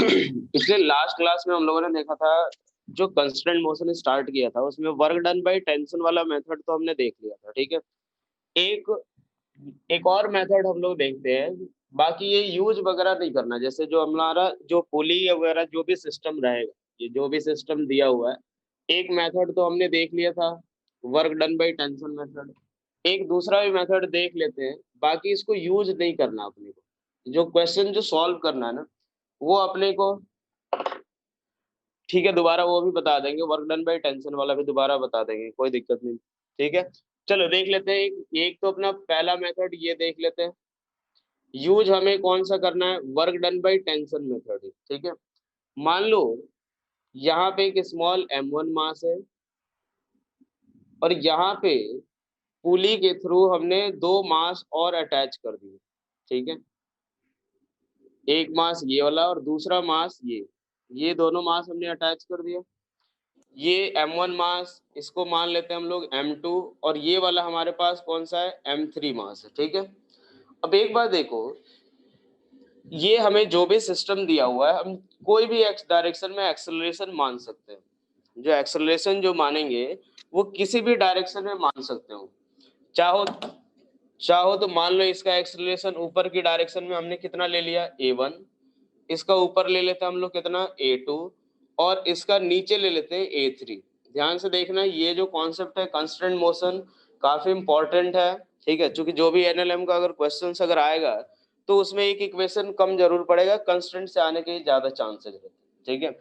पिछले last class में हम लोगों ने देखा था, जो कंस्ट्रेंट मोशन स्टार्ट किया था उसमें वर्क डन बाय टेंशन वाला मेथड तो हमने देख लिया था, ठीक है। एक एक और मेथड हम लोग देखते हैं। बाकी ये यूज वगैरह नहीं करना, जैसे जो हमारा जो पुली वगैरह जो भी सिस्टम रहेगा, ये जो भी सिस्टम दिया हुआ है, एक मेथड तो हमने देख लिया था, work done by tension method. एक दूसरा भी मेथड देख लेते हैं, बाकी इसको यूज नहीं करना अपने को। जो क्वेश्चन जो सॉल्व करना है ना, वो अपने को, ठीक है, दोबारा वो भी बता देंगे, वर्क डन बाय टेंशन वाला भी दोबारा बता देंगे, कोई दिक्कत नहीं। ठीक है, चलो देख लेते हैं। एक एक तो अपना पहला मेथड ये देख लेते हैं। यूज हमें कौन सा करना है, work done by tension method, ठीक है। मान लो यहाँ पे एक स्मॉल m1 मास है, और यहाँ पे पुली के थ्रू हमने दो मास और अटैच कर दिए, ठीक है। एक मास ये वाला और दूसरा मास ये दोनों मास हमने अटैच कर दिया। ये m1 मास, इसको मान लेते हैं हम लोग m2, और ये वाला हमारे पास कौन सा है, m3 मास है, ठीक है। अब एक बार देखो, ये हमें जो भी सिस्टम दिया हुआ है, हम कोई भी एक्स डायरेक्शन में एक्सेलरेशन मान सकते हैं। जो एक्सेलरेशन जो मानेंगे, वो किसी भी डायरेक्शन में मान सकते हो। चाहो चाहो तो मान लो इसका एक्सेलरेशन ऊपर की डायरेक्शन में हमने कितना ले लिया, a1। इसका ऊपर ले लेते हैं हम लोग कितना, a2। और इसका नीचे ले लेते हैं a3। ध्यान से देखना, ये जो कॉन्सेप्ट है कंस्ट्रेंट मोशन, काफी इंपॉर्टेंट है, ठीक है। क्योंकि जो भी एनएलएम का अगर क्वेश्चन अगर आएगा, तो उसमें एक इक्वेशन कम जरूर पड़ेगा, कंस्ट्रेंट से आने के ज्यादा चांसेस रहते हैं, ठीक है।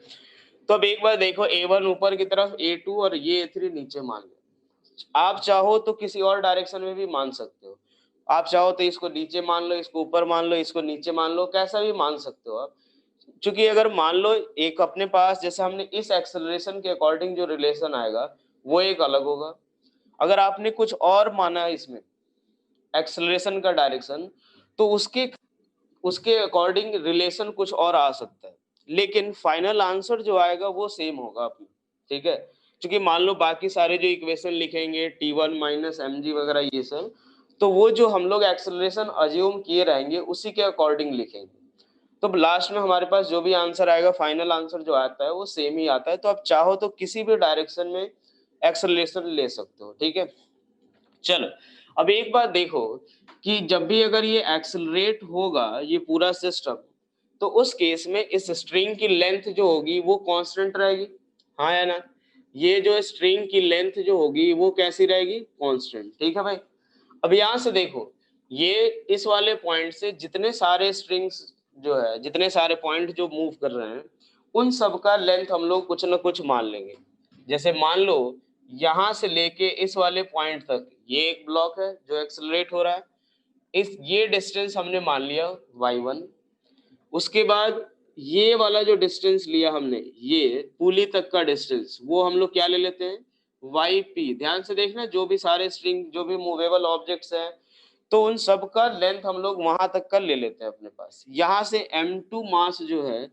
तो अब एक बार देखो, a1 ऊपर की तरफ, a2 और ये a3 नीचे मान लो। आप चाहो तो किसी और डायरेक्शन में भी मान सकते हो। आप चाहो तो इसको नीचे मान लो, इसको ऊपर मान लो, इसको नीचे मान लो, कैसा भी मान सकते हो आप। क्योंकि अगर मान लो एक अपने पास, जैसे हमने इस एक्सेलरेशन के अकॉर्डिंग जो रिलेशन आएगा, वो एक अलग होगा। अगर आपने कुछ और माना है इसमें एक्सेलरेशन का डायरेक्शन, तो उसके उसके अकॉर्डिंग रिलेशन कुछ और आ सकता है, लेकिन फाइनल आंसर जो आएगा वो सेम होगा अपना, ठीक है। क्योंकि मान लो बाकी सारे जो इक्वेशन लिखेंगे T1 माइनस mg वगैरह ये सब, तो वो जो हम लोग एक्सेलरेशन अज्यूम किए रहेंगे उसी के अकॉर्डिंग लिखेंगे। तो लास्ट में हमारे पास जो भी आंसर आएगा, फाइनल आंसर जो आता है वो सेम ही आता है। तो आप चाहो तो किसी भी डायरेक्शन में एक्सेलरेशन ले सकते हो, ठीक है। चलो, अब एक बात देखो कि जब भी अगर ये एक्सेलरेट होगा ये पूरा सिस्टम, तो उस केस में इस स्ट्रिंग की लेंथ जो होगी वो कांस्टेंट रहेगी, हाँ या ना। ये जो स्ट्रिंग की लेंथ जो होगी वो कैसी रहेगी, कांस्टेंट, ठीक है भाई। अब यहां से देखो, ये इस वाले पॉइंट से जितने सारे स्ट्रिंग्स जो है, जितने सारे पॉइंट जो मूव कर रहे हैं, उन सब का लेंथ हम लोग कुछ ना कुछ मान लेंगे। जैसे मान लो यहां से लेके इस वाले पॉइंट तक ये एक ब्लॉक है जो एक्सेलरेट हो रहा है, इस ये डिस्टेंस हमने मान लिया y1। उसके बाद ये वाला जो डिस्टेंस लिया हमने, ये पुली तक का डिस्टेंस, वो हम लोग क्या ले लेते हैं, yp। ध्यान से देखना, जो भी सारे स्ट्रिंग जो भी मूवेबल ऑब्जेक्ट्स हैं, तो उन सब का लेंथ हम लोग वहां तक का ले लेते हैं अपने पास। यहाँ से m2 मास जो है,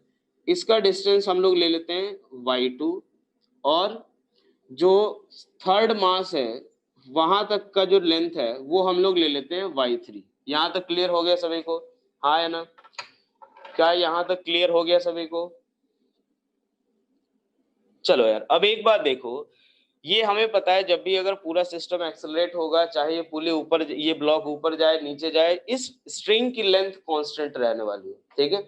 इसका डिस्टेंस हम लोग ले लेते हैं y2। और जो थर्ड मास है, वहां तक का जो लेंथ है वो हम लोग ले लेते हैं y3। यहाँ तक क्लियर हो गया सभी को, हाँ है ना। क्या यहाँ तक क्लियर हो गया सभी को? चलो यार, अब एक बात देखो, ये हमें पता है जब भी अगर पूरा सिस्टम एक्सेलरेट होगा, चाहे ये पुली ऊपर, ये ब्लॉक ऊपर जाए नीचे जाए, इस स्ट्रिंग की लेंथ कांस्टेंट रहने वाली है, ठीक है।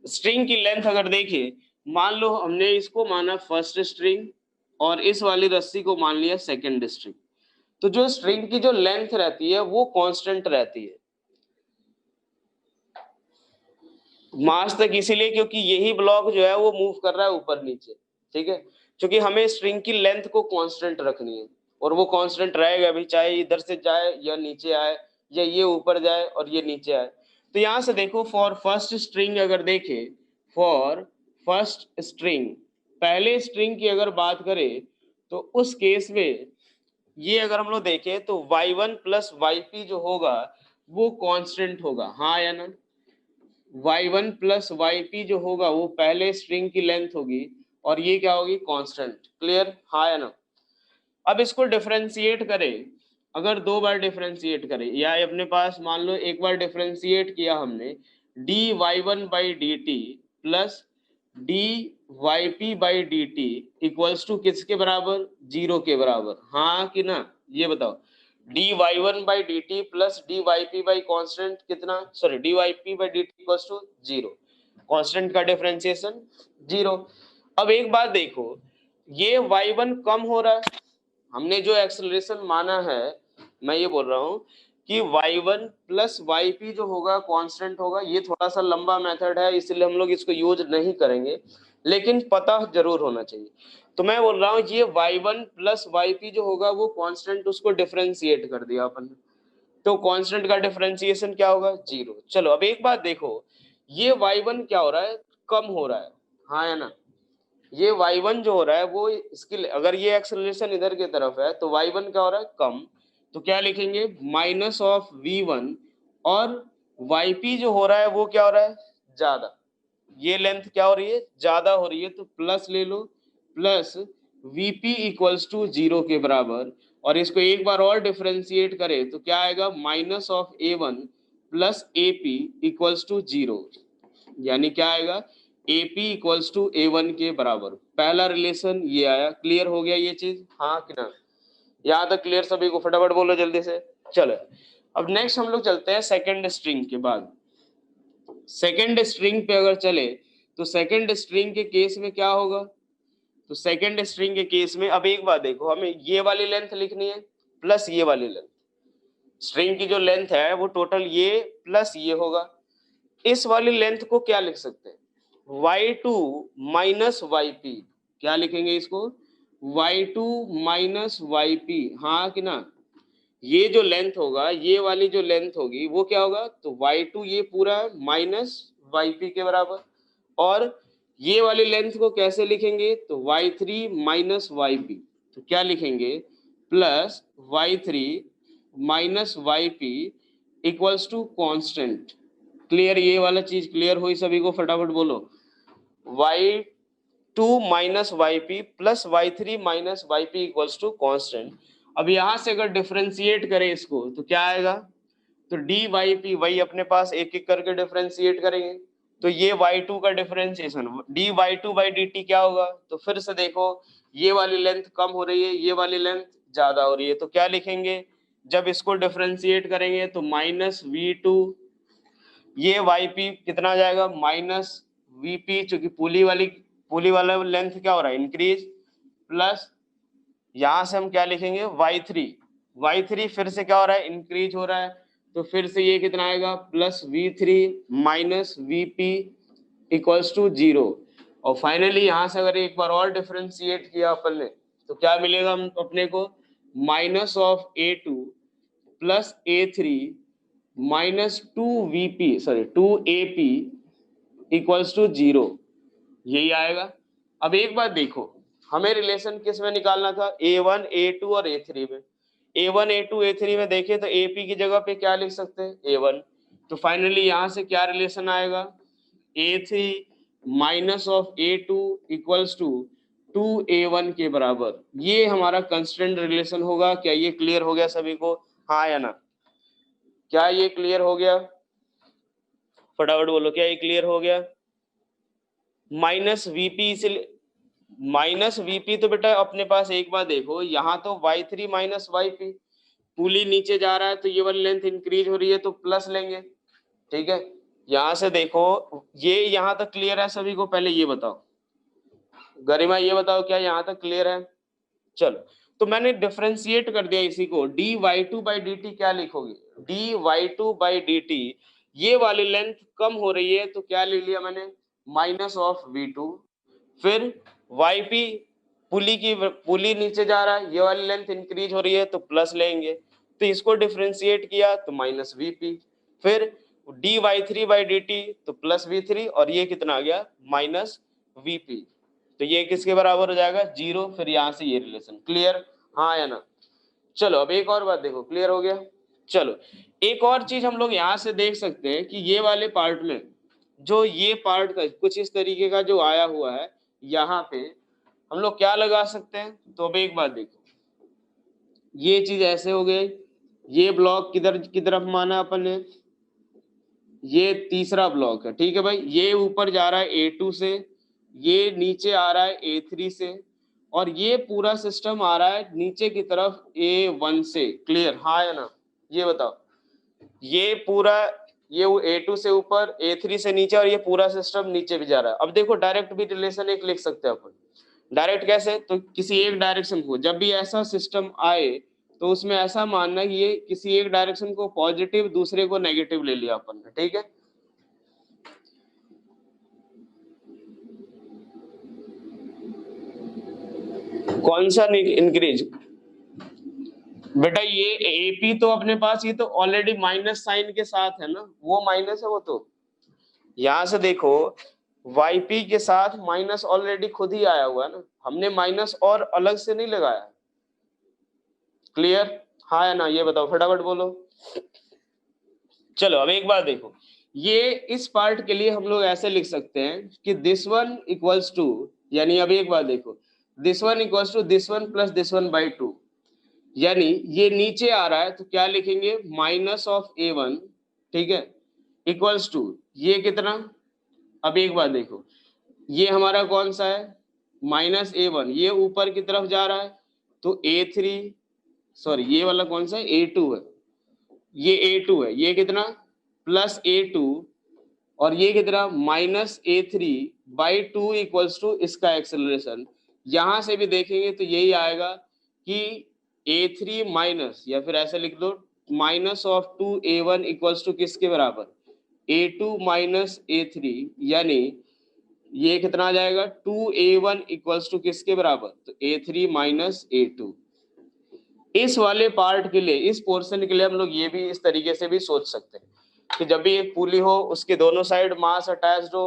स्ट्रिंग की लेंथ अगर देखिए, मान लो हमने इसको माना फर्स्ट स्ट्रिंग, और इस वाली रस्सी को मान लिया सेकेंड स्ट्रिंग, तो जो स्ट्रिंग की जो लेंथ रहती है वो कांस्टेंट रहती है मास तक, इसीलिए क्योंकि यही ब्लॉक जो है वो मूव कर रहा है ऊपर नीचे, ठीक है। क्योंकि हमें स्ट्रिंग की लेंथ को कांस्टेंट रखनी है, और वो कांस्टेंट रहेगा भी, चाहे इधर से जाए या नीचे आए, या ये ऊपर जाए और ये नीचे आए। तो यहां से देखो, फॉर फर्स्ट स्ट्रिंग अगर देखें, फॉर फर्स्ट स्ट्रिंग, पहले स्ट्रिंग की अगर बात करें, तो उस केस में ये अगर हम लोग देखें तो y1 प्लस yp जो होगा वो कांस्टेंट होगा, हाँ या ना। y1 प्लस yp जो होगा वो पहले स्ट्रिंग की लेंथ होगी, और ये क्या होगी, कांस्टेंट। क्लियर, हाँ या ना। अब इसको डिफरेंशिएट करें, अगर दो बार डिफरेंशिएट करें, या अपने पास मान लो एक बार डिफरेंशिएट किया हमने dy1 by D T plus D Y P by D T equals to किसके बराबर, 0 के बराबर, हाँ कि ना, ये बताओ। D Y one by D T plus D Y P by constant कितना, sorry D Y P by D T equals to 0, constant का डिफरेंशिएशन 0। अब एक बात देखो, ये y1 कम हो रहा है, हमने जो एक्सेलरेशन माना है, मैं ये बोल रहा हूँ कि y1 प्लस yp जो होगा कांस्टेंट होगा। ये थोड़ा सा लंबा मेथड है, इसलिए हम लोग इसको यूज नहीं करेंगे, लेकिन पता जरूर होना चाहिए। तो मैं बोल रहा हूँ ये y1 प्लस yp जो होगा वो कांस्टेंट, उसको डिफरेंशिएट कर दिया अपन ने, तो कांस्टेंट का डिफरेंशिएशन क्या होगा, 0। चलो अब एक बात देखो, ये y1 क्या हो रहा है, कम हो रहा है, हाँ या ना। ये y1 जो हो रहा है वो इसकी, अगर ये एक्सेलरेशन इधर की तरफ है तो y1 क्या हो रहा है, कम। तो क्या लिखेंगे, माइनस ऑफ v1, और yp जो हो रहा है वो क्या हो रहा है, ज्यादा। ये लेंथ क्या हो रही है, ज्यादा हो रही है, तो प्लस ले लो, प्लस vp इक्वल्स टू 0 के बराबर। और इसको एक बार और डिफरेंशिएट करें तो क्या आएगा, minus of a1 plus ap equals to 0, यानी क्या आएगा, AP इक्वल्स टू A1 के बराबर। पहला रिलेशन ये आया, क्लियर हो गया ये चीज, हाँ कि ना। यहाँ तक क्लियर सभी को, फटाफट बोलो जल्दी से। चलो अब नेक्स्ट हम लोग चलते हैं सेकंड स्ट्रिंग के बाद। सेकंड स्ट्रिंग पे अगर चले तो सेकंड स्ट्रिंग के केस में क्या होगा, तो सेकंड स्ट्रिंग के केस में अब एक बात देखो, हमें ये वाली लेंथ लिखनी है प्लस ये वाली लेंथ। स्ट्रिंग की जो लेंथ है वो टोटल ये प्लस ये होगा। इस वाली लेंथ को क्या लिख सकते हैं, y2 माइनस yp, क्या लिखेंगे इसको, y2 माइनस yp, हाँ कि ना। ये जो लेंथ होगा, ये वाली जो लेंथ होगी वो क्या होगा, तो y2 ये पूरा माइनस yp के बराबर। और ये वाली लेंथ को कैसे लिखेंगे, तो y3 माइनस yp, तो क्या लिखेंगे, plus y3 minus yp equals to constant. Clear, ये वाला चीज क्लियर हुई सभी को, फटाफट बोलो। y2 minus yp plus y3 minus yp equals to constant. अब यहां से अगर डिफरेंशिएट करें इसको तो क्या आएगा, तो डी वाई पी, वही अपने पास एक एक करके डिफरेंशिएट करेंगे, तो ये y2 का differentiation d y two by D t क्या होगा, तो फिर से देखो ये वाली लेंथ कम हो रही है, ये वाली लेंथ ज्यादा हो रही है, तो क्या लिखेंगे, जब इसको डिफरेंशिएट करेंगे तो माइनस v2, ये yp कितना आ जाएगा, माइनस vp, चूंकि पुली वाला लेंथ क्या हो रहा है, इंक्रीज, प्लस यहां से हम क्या लिखेंगे, y3 फिर से क्या हो रहा है, इंक्रीज हो रहा है, तो फिर से ये कितना आएगा, plus v3 minus vp equals to 0। और फाइनली यहां से अगर एक बार और डिफरेंशिएट किया अपन ने तो क्या मिलेगा हम अपने को, minus of a2 plus a3 minus 2 AP equals to 0, यही आएगा। अब एक बात देखो, हमें रिलेशन किस में निकालना था, A1 A2 और A3 में। A1 A2 A3 में देखें तो AP की जगह पे क्या लिख सकते हैं, A1, तो फाइनली यहां से क्या रिलेशन आएगा, A3 minus of A2 equals to 2A1 के बराबर। ये हमारा कंस्टेंट रिलेशन होगा। क्या ये क्लियर हो गया सभी को, हाँ या ना, क्या ये क्लियर हो गया, फटाफट बोलो, क्या ये क्लियर हो गया। माइनस वीपी, इसलिए माइनस वीपी, तो बेटा अपने पास एक बार देखो, यहाँ तो y3 माइनस yp, पुली नीचे जा रहा है तो ये वाली लेंथ इंक्रीज हो रही है तो प्लस लेंगे, ठीक है। यहाँ से देखो, ये यहाँ तक क्लियर है सभी को, पहले ये बताओ गरिमा, ये बताओ क्या यहाँ तक क्लियर है। चलो तो मैंने डिफरेंशिएट कर दिया इसी को, d y two by D t क्या लिखोगे, d y two by D t, ये वाली लेंथ कम हो रही है तो क्या ले लिया मैंने, माइनस ऑफ v2, फिर yp, पुली नीचे जा रहा है, ये वाली लेंथ इंक्रीज हो रही है तो प्लस लेंगे, तो इसको डिफरेंशिएट किया तो माइनस vp, फिर d y three by D t तो प्लस v3, और ये कितना आ गया, माइनस vp, तो ये किसके बराबर हो जाएगा, 0। फिर यहाँ से ये रिलेशन क्लियर, हाँ या ना। चलो अब एक और बात देखो, क्लियर हो गया। चलो एक और चीज हम लोग यहाँ से देख सकते हैं कि ये वाले पार्ट में जो ये पार्ट का कुछ इस तरीके का जो आया हुआ है, यहाँ पे हम लोग क्या लगा सकते हैं, तो अब एक बात देखो, ये चीज ऐसे हो गई, ये ब्लॉक किधर की तरफ माना अपन ने, ये तीसरा ब्लॉक है, ठीक है भाई, ये ऊपर जा रहा है A2 से, ये नीचे आ रहा है A3 से, और ये पूरा सिस्टम आ रहा है नीचे की तरफ A1 से। क्लियर, हाँ या ना? ये बताओ, ये पूरा, ये A2 से ऊपर, A3 से नीचे, और ये पूरा सिस्टम नीचे भी जा रहा है। अब देखो डायरेक्ट भी रिलेशन एक लिख सकते हैं अपन। डायरेक्ट कैसे? तो किसी एक डायरेक्शन को जब भी ऐसा सिस्टम आए तो उसमें ऐसा मानना कि ये किसी एक डायरेक्शन को पॉजिटिव, दूसरे को नेगेटिव ले लिया अपन ने। ठीक है, कौन सा इंक्रीज? बेटा ये एपी तो अपने पास, ये तो ऑलरेडी माइनस साइन के साथ है ना, वो माइनस है वो तो। यहां से देखो, वाईपी के साथ माइनस ऑलरेडी खुद ही आया हुआ है ना, हमने माइनस और अलग से नहीं लगाया। क्लियर, हाँ या ना? ये बताओ, फटाफट बोलो। चलो अब एक बार देखो, ये इस पार्ट के लिए हम लोग ऐसे लिख सकते हैं कि दिस वन इक्वल्स टू, यानी अब एक बार देखो, this one equals to this one plus this one by two, यानी ये नीचे आ रहा है तो क्या लिखेंगे, माइनस ऑफ A1, ठीक है, इक्वल्स टू ये कितना, अब एक बार देखो, ये हमारा कौन सा है, -A1, ये ऊपर की तरफ जा रहा है तो A3, सॉरी ये वाला कौन सा है, A2 है, ये A2 है, ये कितना प्लस A2, और ये कितना -A3 by two equals to इसका एक्सेलरेशन। यहां से भी देखेंगे तो यही आएगा कि A3 माइनस, या फिर ऐसे लिख दो, minus of 2A1 equals to किसके बराबर, A2 माइनस A3, यानी ये कितना आ जाएगा, 2A1 इक्वल्स टू किसके बराबर, तो A3 माइनस A2। इस वाले पार्ट के लिए, इस पोर्शन के लिए हम लोग ये भी इस तरीके से भी सोच सकते हैं कि जब भी एक पुली हो, उसके दोनों साइड मास अटैच्ड हो,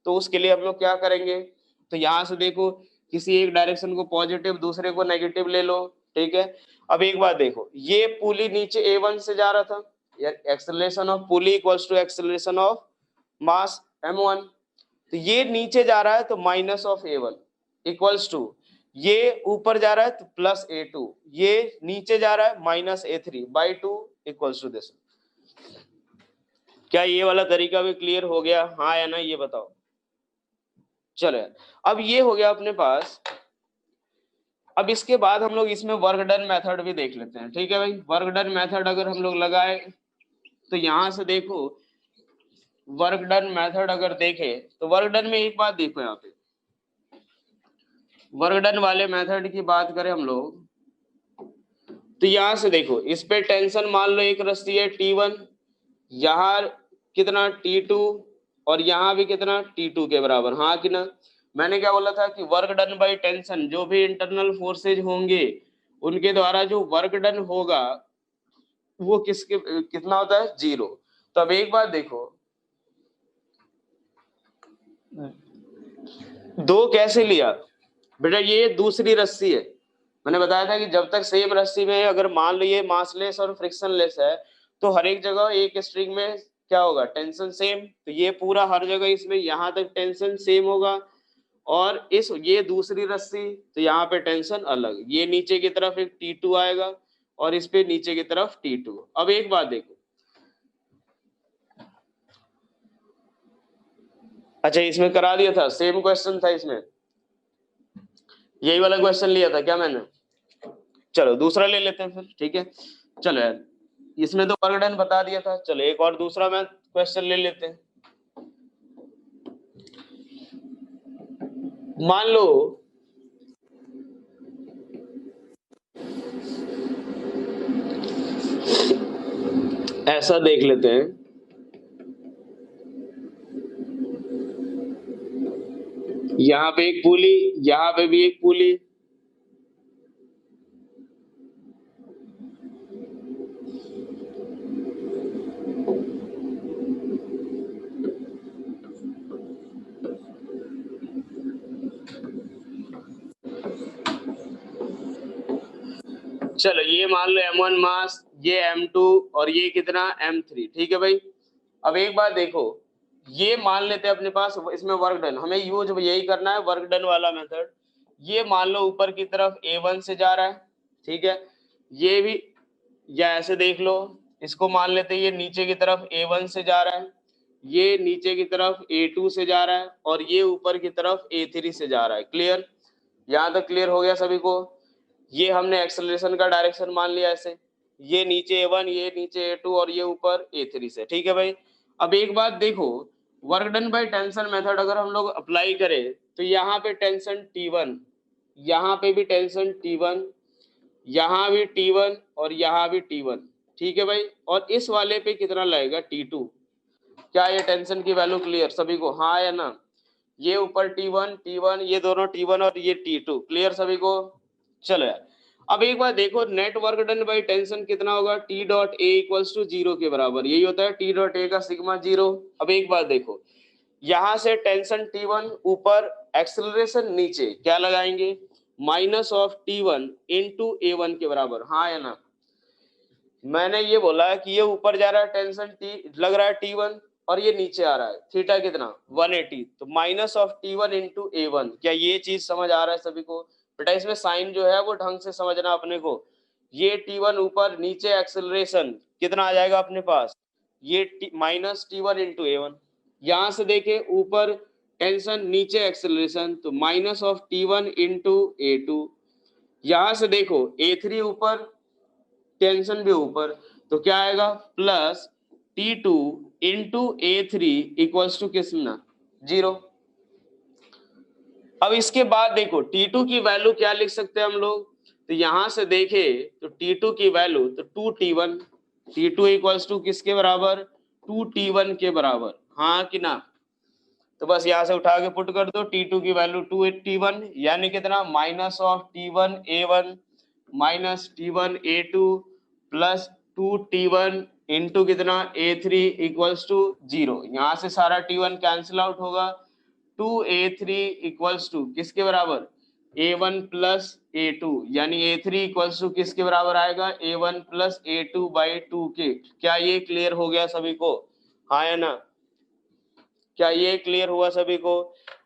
तो उसके लिए हम लोग क्या करेंगे, तो यहाँ से देखो, किसी एक डायरेक्शन को पॉजिटिव, दूसरे को नेगेटिव ले लो। ठीक है, अब एक बार देखो, ये पुली नीचे A1 से जा रहा था, acceleration of pulley equals to acceleration of mass M1, तो ये नीचे जा रहा है तो minus of A1 equals to, ये ऊपर जा रहा है तो प्लस A2, ये नीचे जा रहा है -A3 by two equals to this. क्या ये वाला तरीका भी क्लियर हो गया, हाँ या ना? ये बताओ। चलो अब ये हो गया अपने पास। अब इसके बाद हम लोग इसमें वर्क डन मेथड भी देख लेते हैं। ठीक है भाई, वर्क डन मेथड अगर हम लोग लगाए तो यहां से देखो, वर्क डन मेथड अगर देखें तो वर्क डन में एक बात देखो, यहाँ पे वर्क डन वाले मेथड की बात करें हम लोग, तो यहां से देखो, इस पे टेंशन मान लो एक रस्सी है T1, यहाँ कितना T2, और यहाँ भी कितना T2 के बराबर, हाँ कि ना? मैंने क्या बोला था कि वर्क डन बाय टेंशन, जो भी इंटरनल फोर्सेज होंगे उनके द्वारा जो वर्क डन होगा वो किसके कितना होता है, 0। तो अब एक बार देखो, दो कैसे लिया बेटा, ये दूसरी रस्सी है। मैंने बताया था कि जब तक सेम रस्सी में अगर मान लो ये मासलेस और फ्रिक्शनलेस है तो हर एक जगह एक स्ट्रिंग में क्या होगा, टेंशन सेम, तो ये पूरा हर जगह इसमें यहाँ तक टेंशन सेम होगा, और इस ये दूसरी रस्सी तो यहाँ पे टेंशन अलग, ये नीचे की तरफ एक T2 आएगा और इस पे नीचे की तरफ T2। अब एक बात देखो, अच्छा इसमें करा दिया था, सेम क्वेश्चन था इसमें, यही वाला क्वेश्चन लिया था क्या मैंने? चलो दूसरा ले लेते हैं फिर। ठीक है, चलो यार, इसमें तो वर्क डन बता दिया था, चलो एक और दूसरा मैं क्वेश्चन ले लेते हैं। मान लो ऐसा देख लेते हैं, यहाँ पे एक पुली, यहाँ पे भी एक पुली, चलो ये मान लो M1 मास, ये M2, और ये कितना M3। ठीक है भाई, अब एक बार देखो, ये मान लेते हैं अपने पास, इसमें वर्क डन हमें यूज यही करना है, वर्क डन वाला मेथड। ये मान लो ऊपर की तरफ A1 से जा रहा है, ठीक है, ये भी, या ऐसे देख लो, इसको मान लेते हैं ये नीचे की तरफ A1 से जा रहा है, ये नीचे की तरफ A2 से जा रहा है और ये ऊपर की तरफ A3 से जा रहा है। क्लियर? यहाँ तक क्लियर हो गया सभी को? ये हमने एक्सेलरेशन का डायरेक्शन मान लिया ऐसे, ये नीचे A1, ये नीचे A2 और ये ऊपर A3 से। ठीक है भाई। अब एक बात देखो, work done by tension method अगर हम लोग अप्लाई करें तो यहाँ पे टेंशन T1, यहाँ पे भी टेंशन T1, यहाँ भी T1 और यहाँ भी T1। ठीक है भाई। और इस वाले पे कितना लगेगा? T2। क्या ये टेंशन की वैल्यू क्लियर सभी को? हाँ या ना? ये ऊपर T1, ये दोनों T1 और ये T2। क्लियर सभी को? चलो यार, अब एक बार देखो, net work done by tension कितना होगा? T dot a equals to 0 के बराबर। यही होता है T डॉट ए का सिग्मा 0। अब एक बार देखो, यहां से टेंशन T1 ऊपर, एक्सेलरेशन नीचे, क्या लगाएंगे? Minus of T1 into A1 के बराबर। हाँ या ना? मैंने ये बोला कि ये ऊपर जा रहा है, टेंशन T लग रहा है T1 और ये नीचे आ रहा है, थीटा कितना? 180। तो minus of T1 into A1। क्या ये चीज समझ आ रहा है सभी को? बेटा इसमें साइन जो है वो ढंग से समझना अपने को। ये T1 ऊपर, नीचे एक्सेलरेशन कितना आ जाएगा अपने पास? ये माइनस T1 इंटू A1। यहां से देखे, ऊपर टेंशन, नीचे एक्सेलरेशन, तो minus of T1 into A2। यहां से देखो, A3 ऊपर, टेंशन भी ऊपर, तो क्या आएगा? Plus T2 into A3 equals to कितना? 0। अब इसके बाद देखो T2 की वैल्यू क्या लिख सकते हैं हम लोग? तो यहां से देखे तो T2 की वैल्यू तो 2T1, T2 इक्वल्स टू किसके बराबर? 2T1 के बराबर। हाँ कि ना? तो बस यहाँ से उठा के पुट कर दो, T2 की वैल्यू 2T1, यानी कितना? Minus of T1 A1 minus T1 A2 plus 2T1 into कितना? A3 equals to 0। यहाँ से सारा T1 कैंसिल आउट होगा, 2A3 इक्वल्स टू किसके बराबर? A1 प्लस A2, यानी A3 इक्वल्स टू किसके बराबर आएगा? A1 प्लस A2 बाई 2 के। क्या ये क्लियर हो गया सभी को? हाँ या ना? क्या ये क्लियर हुआ सभी को?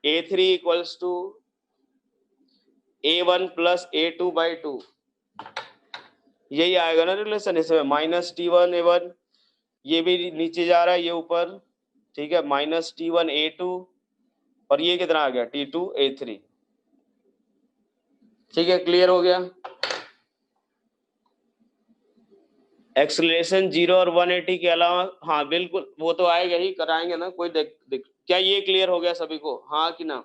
A3 equals to A1 plus A2 by 2, यही आएगा ना रिलेशन इसमें? माइनस T1 A1, ये भी नीचे जा रहा है, ये ऊपर। ठीक है, माइनस T1 A2 और ये कितना आ गया? T2 A3। ठीक है, क्लियर हो गया? एक्सेलरेशन 0 और 180 के अलावा, हाँ बिल्कुल वो तो आएगा ही, कराएंगे ना, कोई देख। क्या ये क्लियर हो गया सभी को? हाँ कि ना?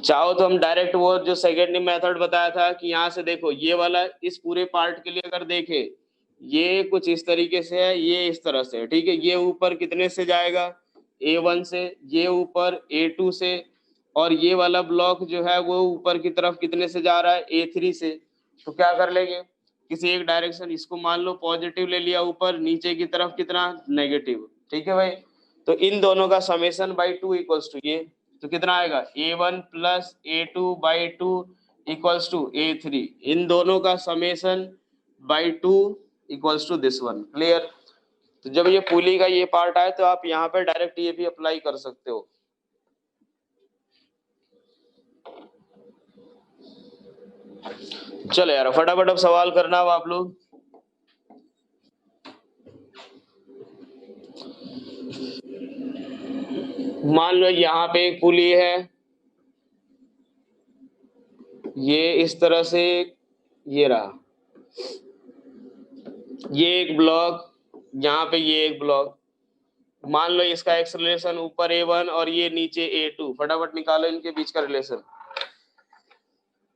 चाहो तो हम डायरेक्ट वो जो सेकेंड मेथड बताया था कि यहाँ से देखो, ये वाला इस पूरे पार्ट के लिए अगर देखे, ये कुछ इस तरीके से है, ये इस तरह से है। ठीक है, ये ऊपर कितने से जाएगा? A1 से, ये ऊपर A2 से, और ये वाला ब्लॉक जो है वो ऊपर की तरफ कितने से जा रहा है? A3 से। तो क्या कर लेंगे, किसी एक डायरेक्शन, इसको मान लो पॉजिटिव ले लिया ऊपर, नीचे की तरफ कितना? नेगेटिव। ठीक है भाई। तो इन दोनों का समेशन बाई 2 इक्वल्स टू ये, तो कितना आएगा? A1 plus A2 by 2 equals to A3। इन दोनों का summation by 2 equals to this one. Clear? तो जब ये पुली का ये पार्ट आए तो आप यहाँ पे डायरेक्ट ये भी अप्लाई कर सकते हो। चलो यार, फटाफट अब सवाल करना अब आप लोग। मान लो यहाँ पे एक पुली है, ये इस तरह से, ये रहा, ये एक ब्लॉक, यहाँ पे ये एक ब्लॉक। मान लो इसका एक्सेलरेशन ऊपर A1 और ये नीचे A2। फटाफट निकालो इनके बीच का रिलेशन,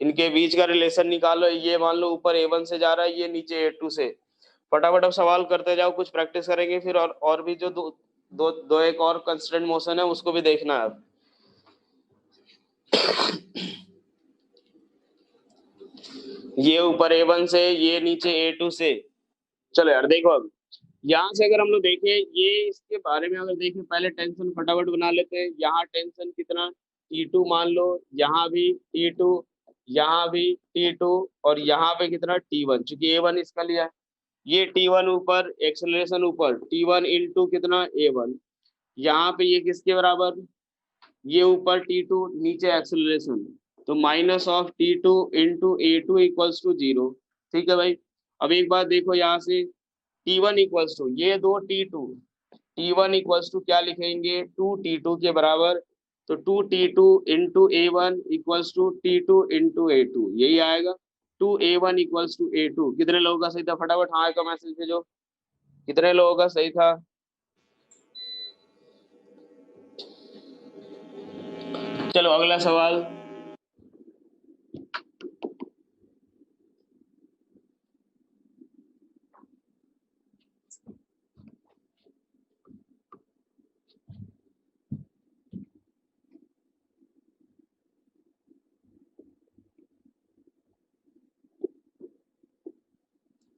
इनके बीच का रिलेशन निकालो। ये मान लो ऊपर A1 से जा रहा है, ये नीचे A2 से। फटाफट अब सवाल करते जाओ, कुछ प्रैक्टिस करेंगे फिर, और भी जो दो एक और कंस्टेंट मोशन है उसको भी देखना है। ये ऊपर A1 से, ये नीचे A2 से। चलो यार देखो, अब यहाँ से अगर हम लोग देखें, ये इसके बारे में अगर देखें, पहले टेंशन फटाफट बना लेते हैं। यहाँ टेंशन कितना? T2 मान लो, यहाँ भी T2, यहाँ भी T2, और यहाँ पे कितना? T1, चूंकि A1 इसका लिया है। ये T1 ऊपर, एक्सेलरेशन ऊपर, T1 इंटू कितना? A1। यहाँ पे ये किसके बराबर? ये ऊपर T2, नीचे एक्सेलरेशन, तो minus of T2 into A2 equals to 0। ठीक है भाई। अब एक बात देखो यहाँ से, T1 इक्वल्स टू ये दो T2, T1 इक्वल्स टू क्या लिखेंगे 2T2 के बराबर, तो 2T2 into A1 equals to T2 into A2, यही आएगा 2A1 इक्वल्स टू A2। कितने लोगों का सही था, फटाफट हाँ का मैसेज भेजो, कितने लोगों का सही था। चलो अगला सवाल।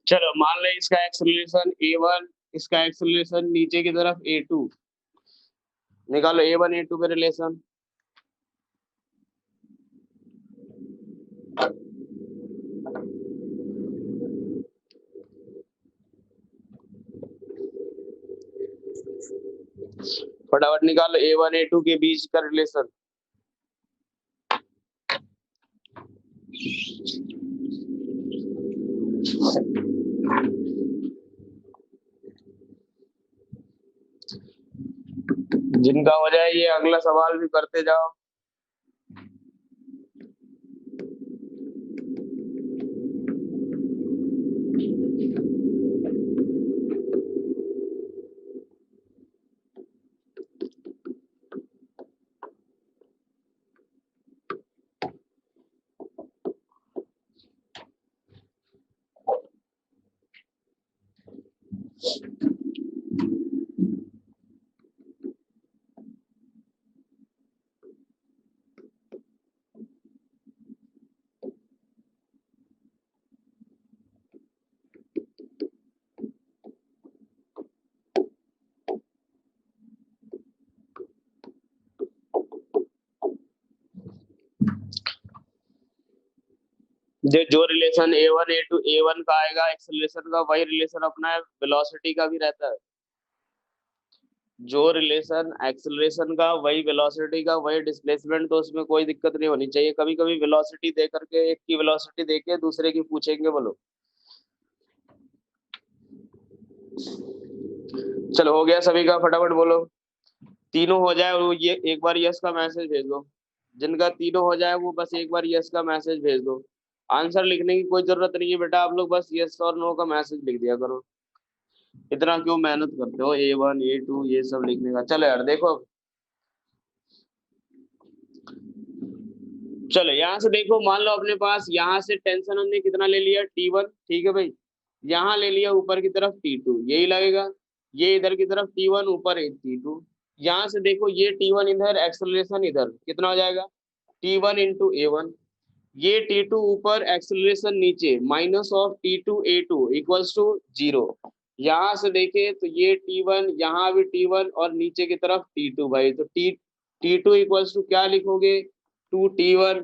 चलो मान लें इसका एक्सेलरेशन A1, इसका एक्सेलरेशन नीचे की तरफ A2, निकालो A1 A2 के रिलेशन। फटाफट निकालो A1 A2 के बीच का रिलेशन। जिनका हो जाए ये अगला सवाल भी करते जाओ। जो रिलेशन A1 A2 A1 का आएगा एक्सेलरेशन का, वही रिलेशन अपना वेलोसिटी का भी रहता है। जो रिलेशन एक्सेलरेशन का वही वेलोसिटी का, वही डिस्प्लेसमेंट, तो उसमें कोई दिक्कत नहीं होनी चाहिए। कभी कभी वेलोसिटी दे करके, एक की वेलोसिटी दे के दूसरे की पूछेंगे, बोलो। चलो हो गया सभी का, फटाफट बोलो। तीनों हो जाए वो ये एक बार यस का मैसेज भेज दो। जिनका तीनों हो जाए वो बस एक बार यस का मैसेज भेज दो। आंसर लिखने की कोई जरूरत नहीं है बेटा, आप लोग बस यस और नो का मैसेज लिख दिया करो। इतना क्यों मेहनत करते हो A1 A2 ये सब लिखने का। चलो यार देखो, चलो यहाँ से देखो, मान लो अपने पास यहाँ से टेंशन हमने कितना ले लिया T1, ठीक है भाई। यहाँ ले लिया ऊपर की तरफ T2, यही लगेगा। ये इधर की तरफ T1 ऊपर T2। यहाँ से देखो ये T1 इधर, एक्सेलरेशन इधर, कितना हो जाएगा T1 इंटू A1। ये T2 ऊपर, एक्सेलरेशन नीचे, minus of T2 A2 equals to 0। यहाँ से देखे तो ये T1, यहाँ भी T1 और नीचे की तरफ T2 भाई, तो T2 इक्वल्स टू क्या लिखोगे 2T1,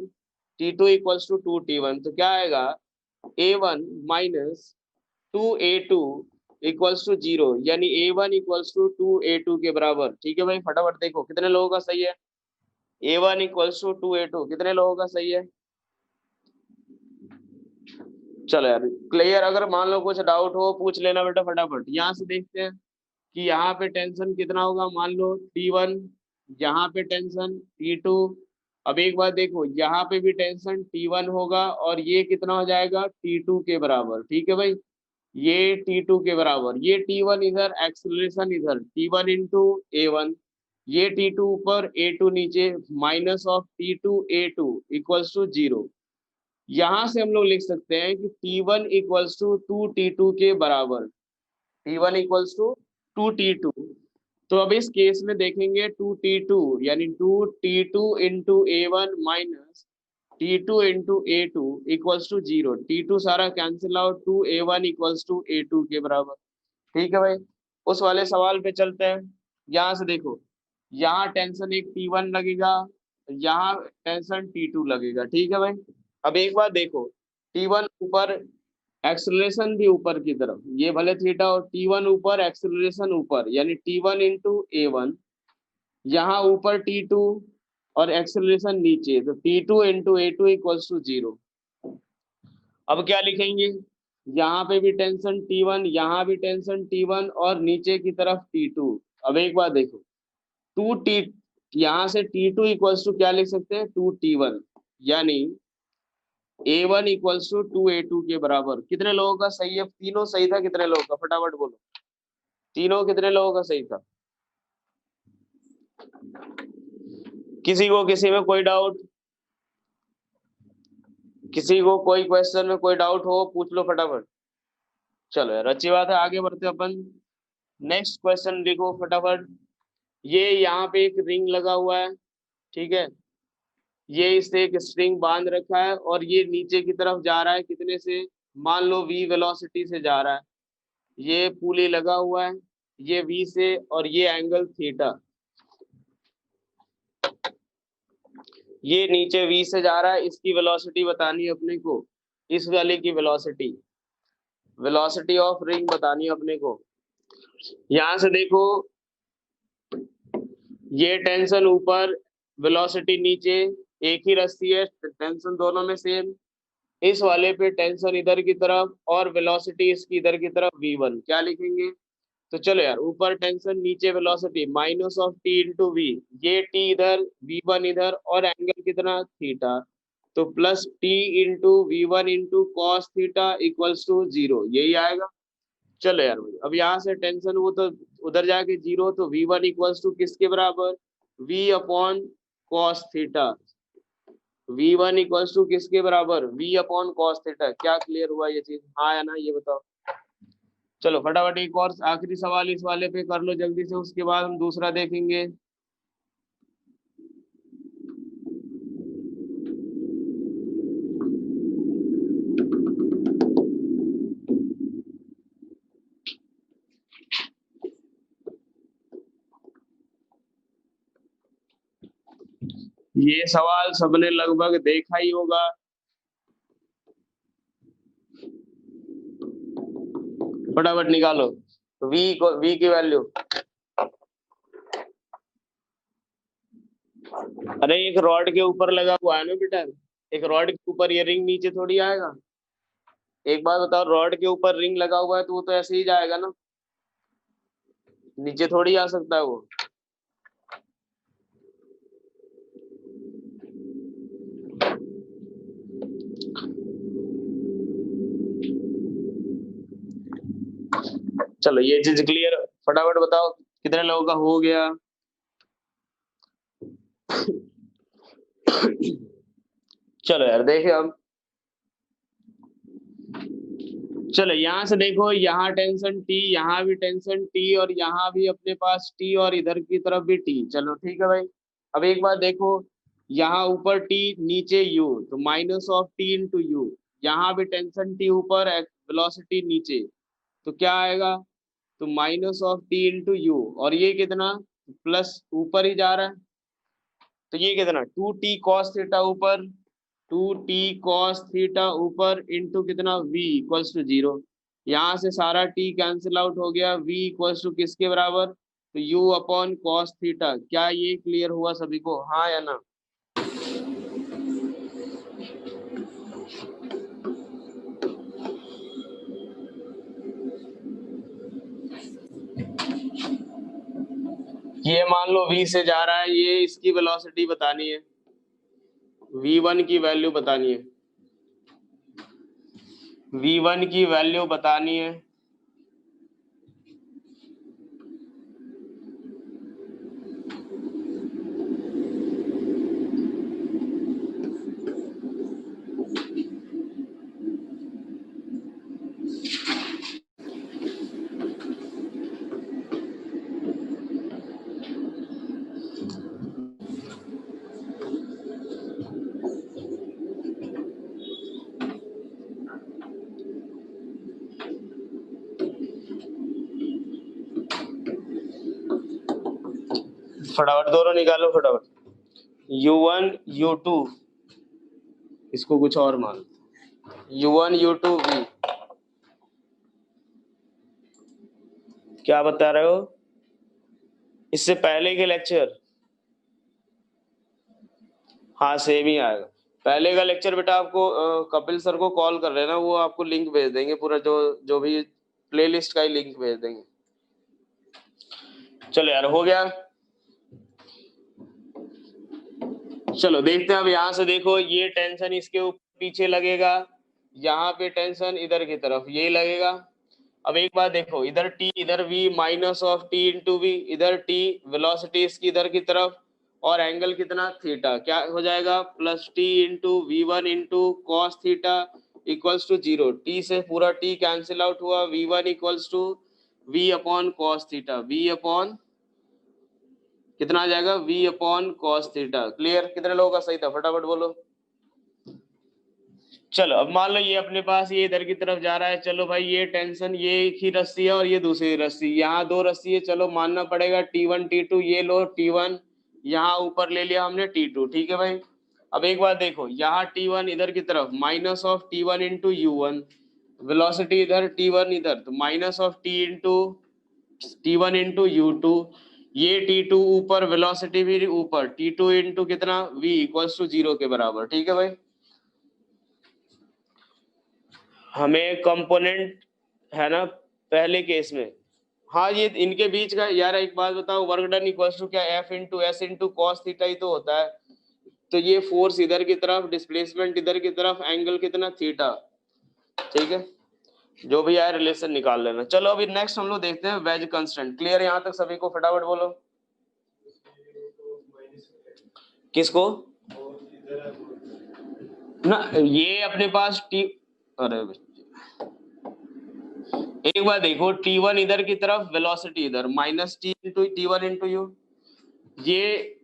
T2 equals to 2T1, तो क्या आएगा A1 minus 2A2 equals to 0, यानी A1 इक्वल्स टू 2A2 के बराबर। ठीक है भाई, फटाफट देखो कितने लोगों का सही है। A1 इक्वल्स टू 2A2, कितने लोगों का सही है। चलो यार क्लियर, अगर मान लो कुछ डाउट हो पूछ लेना बेटा फटाफट। यहाँ से देखते हैं कि यहाँ पे टेंशन कितना होगा, मान लो T1, यहाँ पे टेंशन T2। अब एक बात देखो, यहाँ पे भी टेंशन T1 होगा और ये कितना हो जाएगा T2 के बराबर। ठीक है भाई, ये T2 के बराबर, ये T1 इधर, एक्सेलरेशन इधर, T1 इंटू A1, ये T2 ऊपर A2 नीचे, minus of T2 A2 equals to 0। यहाँ से हम लोग लिख सकते हैं कि T1 इक्वल्स टू 2T2 के बराबर। T1 equals to 2T2। तो अब इस केस में देखेंगे 2T2 यानी 2T2 into A1 minus T2 into A2 equals to 0। T2 सारा cancel out, 2A1 equals to A2 के बराबर। ठीक है भाई, उस वाले सवाल पे चलते हैं। यहाँ से देखो, यहाँ टेंशन एक T1 लगेगा, यहाँ टेंशन T2 लगेगा। ठीक है भाई, अब एक बार देखो, T1 ऊपर, एक्सेलरेशन भी ऊपर की तरफ, ये भले थीटा और T1 ऊपर, एक्सेलरेशन ऊपर, यानी T1 इंटू A1, यहाँ ऊपर T2 और एक्सेलरेशन नीचे, तो T2 into A2 equals to 0। अब क्या लिखेंगे, यहाँ पे भी टेंशन T1, यहाँ भी टेंशन T1 और नीचे की तरफ T2। अब एक बार देखो, 2T, यहाँ से T2 इक्वल्स टू क्या लिख सकते हैं, 2T1, यानी A1 इक्वल्स टू 2A2 के बराबर। कितने लोगों का सही है, तीनों सही था, कितने लोगों का, फटाफट बोलो, तीनों कितने लोगों का सही था? किसी को किसी में कोई डाउट, किसी को कोई क्वेश्चन में कोई डाउट हो पूछ लो फटाफट। चलो यार अच्छी बात है, आगे बढ़ते अपन। नेक्स्ट क्वेश्चन देखो फटाफट। ये यहाँ पे एक रिंग लगा हुआ है, ठीक है, ये इससे एक स्ट्रिंग बांध रखा है और ये नीचे की तरफ जा रहा है, कितने से, मान लो v वेलोसिटी से जा रहा है। ये पुली लगा हुआ है, ये v से, और ये एंगल थीटा, ये नीचे v से जा रहा है, इसकी वेलोसिटी बतानी है अपने को, इस वाले की वेलोसिटी, वेलोसिटी ऑफ रिंग बतानी है अपने को। यहां से देखो, ये टेंशन ऊपर, वेलोसिटी नीचे, एक ही रस्सी है, टेंशन दोनों में सेम। इस वाले पे टेंशन इधर की तरफ और वेलोसिटी इसकी इधर की तरफ v1, क्या लिखेंगे? तो चलो यार, ऊपर टेंशन नीचे velocity, minus of t into v, ये टी इधर v1 इधर और एंगल कितना, थीटा, तो plus t into v1 into cos theta equals to 0, यही आएगा। चलो यार भाई, अब यहाँ से टेंशन वो तो उधर जाके 0, तो v1 इक्वल्स टू किसके बराबर, v upon cos theta, v1 equals to किसके बराबर, v अपॉन कॉस थीटा। क्या क्लियर हुआ ये चीज, हाँ या ना, ये बताओ। चलो फटाफट एक और आखिरी सवाल इस वाले पे कर लो जल्दी से, उसके बाद हम दूसरा देखेंगे। ये सवाल सबने लगभग देखा ही होगा। फटाफट निकालो v की वैल्यू। अरे एक रॉड के ऊपर लगा हुआ है ना बेटा, एक रॉड के ऊपर ये रिंग नीचे थोड़ी आएगा। एक बात बताओ, रॉड के ऊपर रिंग लगा हुआ है तो वो तो ऐसे ही जाएगा ना, नीचे थोड़ी आ सकता है वो। चलो ये चीज क्लियर, फटाफट बताओ कितने लोगों का हो गया। चलो यार देखिए अब, चलो यहाँ से देखो, यहाँ टेंशन T, यहाँ भी टेंशन T, और यहाँ भी अपने पास T, और इधर की तरफ भी T। चलो ठीक है भाई। अब एक बार देखो, यहाँ ऊपर T नीचे U, तो minus of T into you, यहाँ भी टेंशन T ऊपर, वेलोसिटी नीचे, तो क्या आएगा, तो minus of T into you, और ये कितना, प्लस ऊपर ही जा रहा है, तो ये कितना, 2T कॉस थीटा ऊपर, 2T कॉस थीटा ऊपर इंटू कितना, v इक्वल्स टू 0। यहाँ से सारा t कैंसिल आउट हो गया, v इक्वल्स टू किसके बराबर, तो u अपॉन कॉस थीटा। क्या ये क्लियर हुआ सभी को, हाँ या ना? ये मान लो v से जा रहा है, ये इसकी वेलोसिटी बतानी है, v1 की वैल्यू बतानी है, v1 की वैल्यू बतानी है। फटाफट दोनों निकालो फटाफट, u1 u2, इसको कुछ और मान, u1 u2 v, क्या बता रहे हो, इससे पहले के लेक्चर, हाँ सेम ही आएगा। पहले का लेक्चर बेटा आपको कपिल सर को कॉल कर लेना, वो आपको लिंक भेज देंगे, पूरा जो जो भी प्लेलिस्ट का ही लिंक भेज देंगे। चलो यार हो गया। चलो देखते हैं अब यहाँ से, देखो ये टेंशन इसके पीछे लगेगा, यहाँ पे टेंशन इधर की तरफ यही लगेगा। अब एक बात देखो, इधर t इधर v minus of t into v, इधर t वेलोसिटी इसकी इधर की तरफ, और एंगल कितना थीटा, क्या हो जाएगा plus t into v one into cos theta equals to 0। t से पूरा t कैंसिल आउट हुआ, v one equals to v upon cos theta, v upon कितना आ जाएगा v upon cos theta. Clear? कितने लोगों का सही था फटाफट बोलो। चलो अब मान लो ये अपने पास ये इधर की तरफ जा रहा है, चलो भाई ये टेंशन ये एक ही रस्सी है और ये दूसरी रस्सी, यहाँ दो रस्सी है, चलो मानना पड़ेगा T1 T2, ये लो T1 यहाँ ऊपर ले लिया हमने T2, ठीक है भाई। अब एक बार देखो, यहाँ T1 इधर की तरफ minus of T1 into U1, velocity इधर T1 इधर, तो minus of T into T1 into U2, ये T2 ऊपर वेलोसिटी भी ऊपर, T2 इंटू कितना V इक्वल्स टू 0 के बराबर, ठीक है भाई। हमें कंपोनेंट है ना पहले केस में, हाँ ये इनके बीच का यार एक बात बताओ, वर्क डन इक्वल्स टू क्या F into S into cos theta ही तो होता है, तो ये फोर्स इधर की तरफ, डिस्प्लेसमेंट इधर की तरफ, एंगल कितना थीटा, ठीक है। जो भी आए रिलेशन निकाल लेना। चलो अभी नेक्स्ट हम लोग देखते हैं वेज कांस्टेंट। क्लियर यहाँ तक सभी को? फटाफट बोलो। किसको ना, ये अपने पास टी, अरे एक बार देखो T1 इधर की तरफ, वेलोसिटी इधर minus T into T1 into you, ये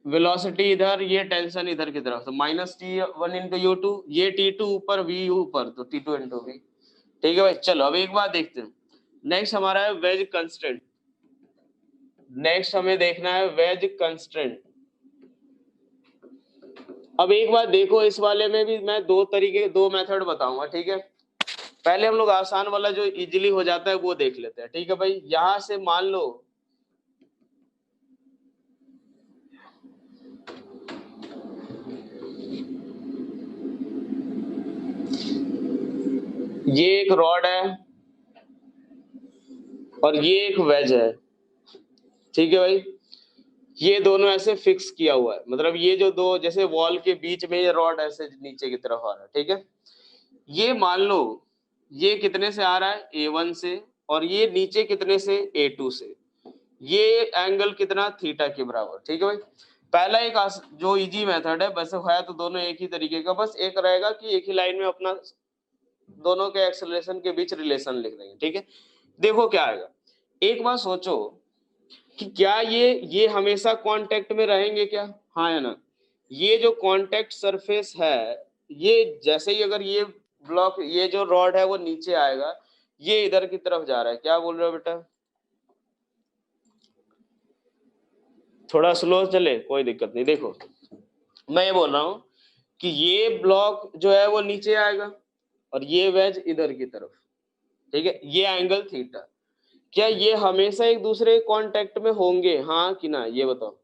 वेलोसिटी इधर, ये टेंशन इधर की तरफ, तो माइनस T1 इंटू U2, ये T2 ऊपर V ऊपर, तो T2 इंटू V, ठीक है भाई। चलो अब एक बात देखते हैं, नेक्स्ट हमारा है वेज कंस्ट्रेंट। नेक्स्ट हमें देखना है वेज कंस्ट्रेंट। अब एक बात देखो, इस वाले में भी मैं दो मेथड बताऊंगा, ठीक है। पहले हम लोग आसान वाला जो इजीली हो जाता है वो देख लेते हैं, ठीक है भाई। यहां से मान लो ये एक रॉड है और ये एक वेज है, ठीक है भाई। ये दोनों ऐसे फिक्स किया हुआ है, मतलब ये जो दो जैसे वॉल के बीच में ये रॉड ऐसे नीचे की तरफ आ रहा है, ठीक है। ये मान लो ये कितने से आ रहा है A1 से, और ये नीचे कितने से A2 से, ये एंगल कितना थीटा के बराबर, ठीक है भाई। पहला एक जो इजी मेथड है, वैसे है तो दोनों एक ही तरीके का, बस एक रहेगा कि एक ही लाइन में अपना दोनों के एक्सेलरेशन के बीच रिलेशन लिख देंगे, ठीक है। देखो क्या आएगा, एक बार सोचो कि क्या ये हमेशा कांटेक्ट में रहेंगे क्या, हाँ या ना। ये जो कांटेक्ट सरफेस है, ये जैसे ही अगर ये ब्लॉक, ये जो रॉड है वो नीचे आएगा, ये इधर की तरफ जा रहा है, क्या बोल रहे हो बेटा? थोड़ा स्लो चले कोई दिक्कत नहीं। देखो मैं ये बोल रहा हूं कि ये ब्लॉक जो है वो नीचे आएगा और ये वेज इधर की तरफ, ठीक है। ये एंगल थीटा, क्या ये हमेशा एक दूसरे कांटेक्ट में होंगे, हाँ कि ना, ये बताओ।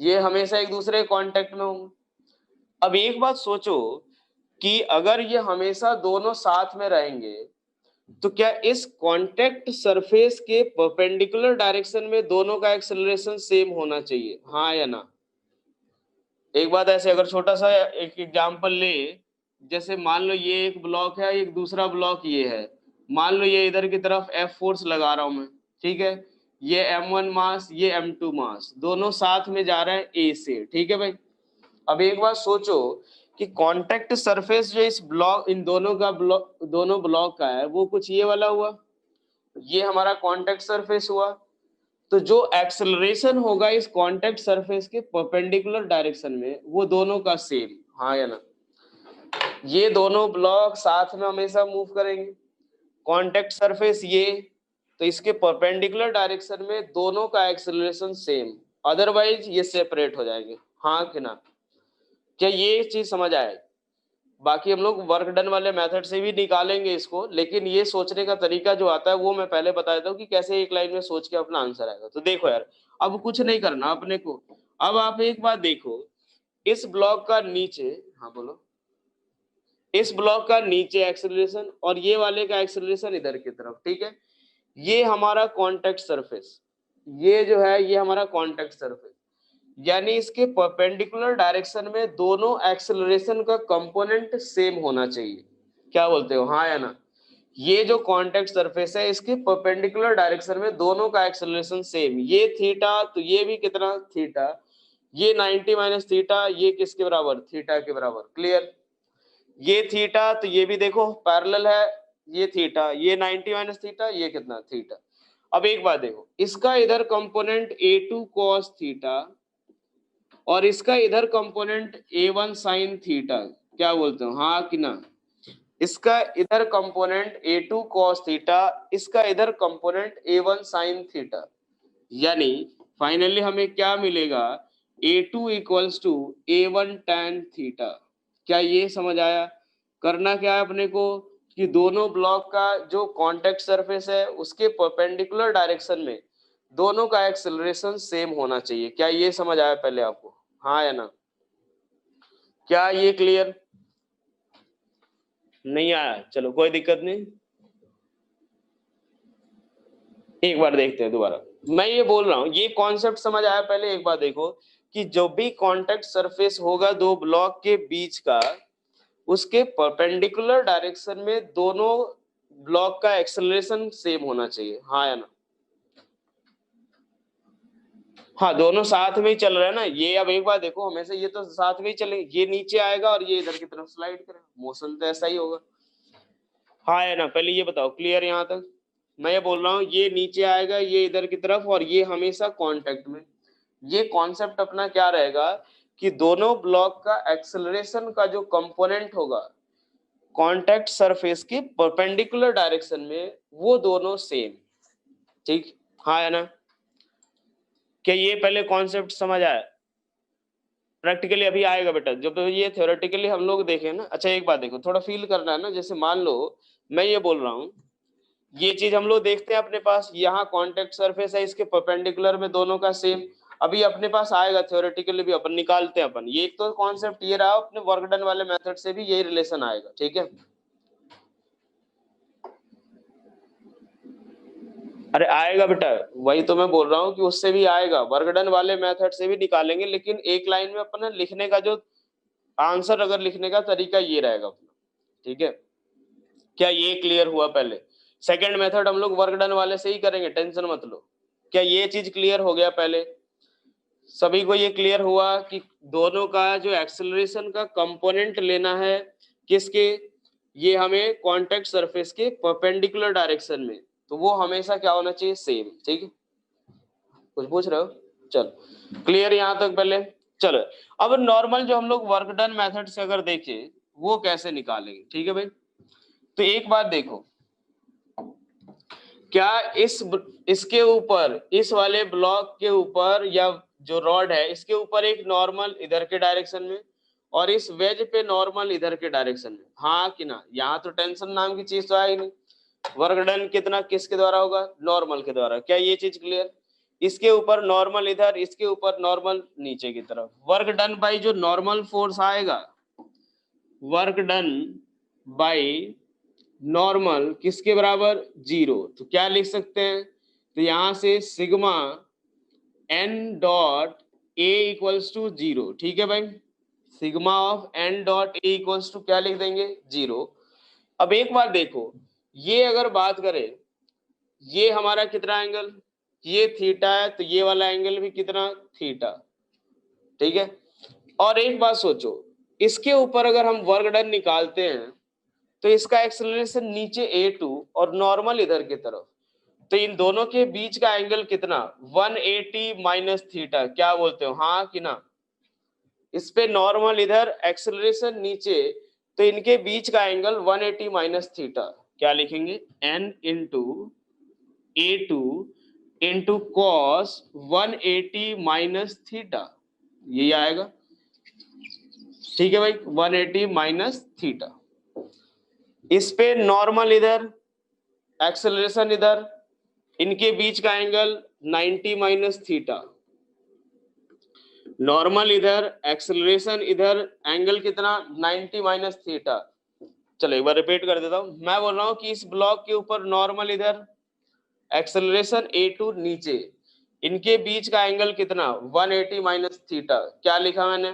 ये हमेशा एक दूसरे कांटेक्ट में होंगे। अब एक बात सोचो कि अगर ये हमेशा दोनों साथ में रहेंगे, तो क्या इस कांटेक्ट सरफेस के परपेंडिकुलर डायरेक्शन में दोनों का एक्सेलरेशन सेम होना चाहिए, हाँ या ना। एक बात ऐसे, अगर छोटा सा एक एग्जांपल ले, जैसे मान लो ये एक ब्लॉक है, एक दूसरा ब्लॉक ये है, मान लो ये इधर की तरफ F फोर्स लगा रहा हूं मैं, ठीक है। ये M1 मास, ये M2 मास, दोनों साथ में जा रहे हैं A से, ठीक है भाई। अब एक बात सोचो कि कांटेक्ट सरफेस जो इस ब्लॉक, इन दोनों का ब्लॉक, दोनों ब्लॉक का है, वो कुछ ये वाला हुआ, ये हमारा कांटेक्ट सरफेस हुआ, तो जो एक्सेलरेशन होगा इस कांटेक्ट सरफेस के परपेंडिकुलर डायरेक्शन में, वो दोनों का सेम, हाँ या ना। ये दोनों ब्लॉक साथ में हमेशा मूव करेंगे, कांटेक्ट सरफेस ये, तो इसके परपेंडिकुलर डायरेक्शन में दोनों का एक्सेलरेशन सेम, अदरवाइज ये सेपरेट हो जाएंगे, हाँ कि ना। क्या ये चीज समझ आए? बाकी हम लोग वर्क डन वाले मेथड से भी निकालेंगे इसको, लेकिन ये सोचने का तरीका जो आता है वो मैं पहले बता देता हूँ कि कैसे एक लाइन में सोच के अपना आंसर आएगा। तो देखो यार, अब कुछ नहीं करना अपने को। अब आप एक बात देखो इस ब्लॉक का नीचे, हाँ बोलो, इस ब्लॉक का नीचे एक्सेलरेशन और ये वाले का एक्सेलरेशन इधर की तरफ, ठीक है। ये हमारा कॉन्टेक्ट सरफेस, ये जो है ये हमारा कॉन्टेक्ट सरफेस, यानी इसके परपेंडिकुलर डायरेक्शन में दोनों एक्सेलरेशन का कंपोनेंट सेम होना चाहिए। क्या बोलते हो, हाँ या ना? ये जो कॉन्टेक्ट सरफेस है इसके परपेंडिकुलर डायरेक्शन में दोनों का एक्सेलरेशन सेम, ये थीटा तो ये भी कितना थीटा, ये 90 माइनस थीटा, ये किसके बराबर, थीटा के बराबर, क्लियर। ये थीटा तो ये भी देखो पैरेलल है, ये थीटा, ये 90 माइनस थीटा, ये कितना थीटा। अब एक बात देखो, इसका इधर कंपोनेंट a2 cos थीटा और इसका इधर कंपोनेंट a1 sin थीटा, क्या बोलते हो, हाँ कि ना? इसका इधर कंपोनेंट a2 cos थीटा, इसका इधर कंपोनेंट a1 sin थीटा, यानी फाइनली हमें क्या मिलेगा, a2 equals to a1 tan theta. क्या ये समझ आया? करना क्या है अपने को कि दोनों ब्लॉक का जो कॉन्टेक्ट सरफेस है उसके परपेंडिकुलर डायरेक्शन में दोनों का एक्सेलरेशन सेम होना चाहिए। क्या ये समझ आया पहले आपको, हाँ या ना? क्या ये क्लियर नहीं आया? चलो कोई दिक्कत नहीं, एक बार देखते हैं दोबारा। मैं ये बोल रहा हूं ये कॉन्सेप्ट समझ आया पहले? एक बार देखो कि जब भी कॉन्टेक्ट सरफेस होगा दो ब्लॉक के बीच का, उसके परपेंडिकुलर डायरेक्शन में दोनों ब्लॉक का एक्सेलरेशन सेम होना चाहिए, हाँ या ना? हाँ दोनों साथ में ही चल रहे हैं ना ये। अब एक बार देखो हमेशा ये तो साथ में ही चलेंगे, ये नीचे आएगा और ये इधर की तरफ स्लाइड करेगा, मोशन तो ऐसा ही होगा, हाँ या ना? पहले ये बताओ, क्लियर यहाँ तक? मैं ये बोल रहा हूँ ये नीचे आएगा, ये इधर की तरफ, और ये हमेशा कांटेक्ट में। ये कॉन्सेप्ट अपना क्या रहेगा कि दोनों ब्लॉक का एक्सेलरेशन का जो कंपोनेंट होगा कांटेक्ट सरफेस के परपेंडिकुलर डायरेक्शन में वो दोनों सेम, ठीक, हाँ या ना? क्या ये पहले कॉन्सेप्ट समझ आया? प्रैक्टिकली अभी आएगा बेटा, जब ये थ्योरेटिकली हम लोग देखें ना। अच्छा एक बात देखो, थोड़ा फील करना है ना, जैसे मान लो मैं ये बोल रहा हूँ, ये चीज हम लोग देखते हैं अपने पास, यहाँ कॉन्टेक्ट सरफेस है, इसके परपेंडिकुलर में दोनों का सेम। अभी अपने पास आएगा थ्योरेटिकली भी अपन निकालते हैं अपन, ये एक तो कॉन्सेप्ट ये रहा, अपने वर्क डन वाले मेथड से भी यही रिलेशन आएगा, ठीक है। अरे आएगा बेटा, वही तो मैं बोल रहा हूँ कि उससे भी आएगा, वर्क डन वाले मेथड से भी निकालेंगे, लेकिन एक लाइन में अपना लिखने का जो आंसर अगर लिखने का तरीका ये रहेगा अपना, ठीक है। क्या ये क्लियर हुआ? पहले सेकंड मेथड हम लोग वर्क डन वाले से ही करेंगे, टेंशन मत लो। क्या ये चीज क्लियर हो गया? पहले सभी को ये क्लियर हुआ कि दोनों का जो एक्सेलरेशन का कंपोनेंट लेना है किसके, ये हमें कॉन्टेक्ट सरफेस के परपेंडिकुलर डायरेक्शन में, तो वो हमेशा क्या होना चाहिए, सेम, ठीक है। कुछ पूछ रहे हो? चलो क्लियर यहाँ तक पहले। चलो अब नॉर्मल जो हम लोग वर्क डन मेथड से अगर देखें वो कैसे निकालेंगे, ठीक है भाई। तो एक बात देखो, क्या इसके ऊपर, इस वाले ब्लॉक के ऊपर या जो रॉड है इसके ऊपर एक नॉर्मल इधर के डायरेक्शन में और इस वेज पे नॉर्मल इधर के डायरेक्शन में, हाँ कि ना? यहाँ तो टेंशन नाम की चीज तो है ही नहीं। वर्क डन कितना किसके द्वारा होगा, नॉर्मल के द्वारा। क्या ये चीज क्लियर? इसके ऊपर नॉर्मल इधर, इसके ऊपर नॉर्मल नीचे की तरफ। वर्क डन बाई जो नॉर्मल फोर्स आएगा, वर्क डन बाई नॉर्मल किसके बराबर, 0। तो क्या लिख सकते हैं, तो यहां से sigma n dot a equals to 0, ठीक है भाई। Sigma of n dot a equals to क्या लिख देंगे, 0। अब एक बार देखो, ये अगर बात करें, ये हमारा कितना एंगल, ये थीटा है, तो ये वाला एंगल भी कितना, थीटा, ठीक है। और एक बात सोचो, इसके ऊपर अगर हम वर्क डन निकालते हैं तो इसका एक्सेलरेशन नीचे a2 और नॉर्मल इधर की तरफ, तो इन दोनों के बीच का एंगल कितना, 180 माइनस थीटा। क्या बोलते हो, हाँ कि ना? इस पे नॉर्मल इधर, एक्सेलरेशन नीचे, तो इनके बीच का एंगल 180 माइनस थीटा। क्या लिखेंगे, n into a2 into cos 180 minus theta, ये आएगा, ठीक है भाई, 180 माइनस थीटा। इस पे नॉर्मल इधर, एक्सेलरेशन इधर, इनके बीच का एंगल 90 माइनस थीटा। नॉर्मल इधर, एक्सेलरेशन इधर, एंगल कितना 90 माइनस थीटा। चलो एक बार रिपीट कर देता हूं। मैं बोल रहा हूं कि इस ब्लॉक के ऊपर नॉर्मल इधर, एक्सेलरेशन A2 नीचे, इनके बीच का एंगल कितना 180 माइनस थीटा। क्या लिखा मैंने,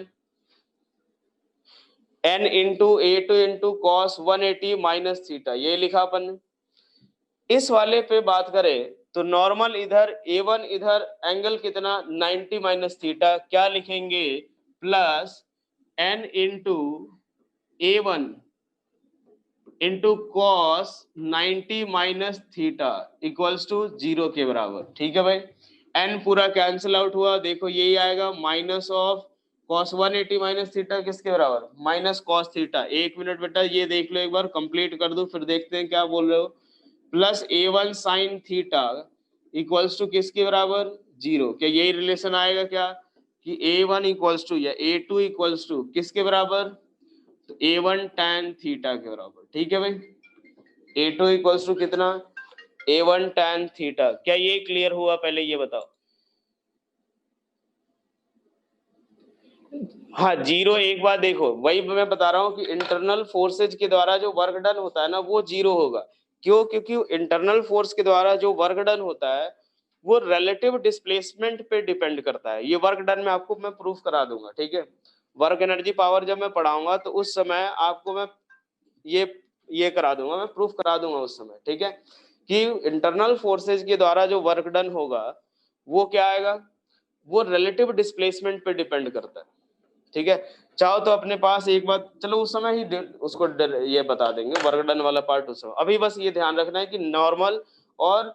n into A2 into cos 180 minus theta, ये लिखा अपन ने। इस वाले पे बात करें तो नॉर्मल इधर, A1 इधर, एंगल कितना 90 माइनस थीटा। क्या लिखेंगे, plus n into A1 into cos 90 minus theta equals to 0 के बराबर। ठीक है भाई, n पूरा कैंसिल आउट हुआ, देखो यही आएगा minus of cos 180 minus theta किसके बराबर, माइनस cos थीटा। एक मिनट बेटा ये देख लो एक बार, कंप्लीट कर दो फिर देखते हैं क्या बोल रहे हो। Plus A1 sine theta equals to किसके बराबर, 0। क्या यही रिलेशन आएगा क्या कि A1 इक्वल्स टू या A2 इक्वल्स टू किसके बराबर, तो A1 tan थीटा के बराबर। ठीक है भाई, A2 इक्वल्स टू कितना, A1 tan थीटा। क्या ये क्लियर हुआ, पहले ये बताओ। हाँ, 0 एक बार देखो, वही मैं बता रहा हूँ कि इंटरनल फोर्सेज के द्वारा जो वर्क डन होता है ना वो 0 होगा। क्यों, क्योंकि इंटरनल फोर्स के द्वारा जो वर्क डन होता है वो रिलेटिव डिस्प्लेसमेंट पे डिपेंड करता है। ये वर्क डन में आपको मैं प्रूफ करा दूंगा। ठीक है, वर्क एनर्जी पावर जब मैं पढ़ाऊंगा तो उस समय आपको मैं ये करा दूंगा, मैं प्रूफ करा दूंगा उस समय। ठीक है, कि इंटरनल फोर्सेज के द्वारा जो वर्क डन होगा वो क्या आएगा, वो रिलेटिव डिस्प्लेसमेंट पे डिपेंड करता है। ठीक है, चाहो तो अपने पास एक बात, चलो उस समय ही उसको ये बता देंगे वर्क डन वाला पार्ट उस समय। अभी बस ये ध्यान रखना है कि नॉर्मल और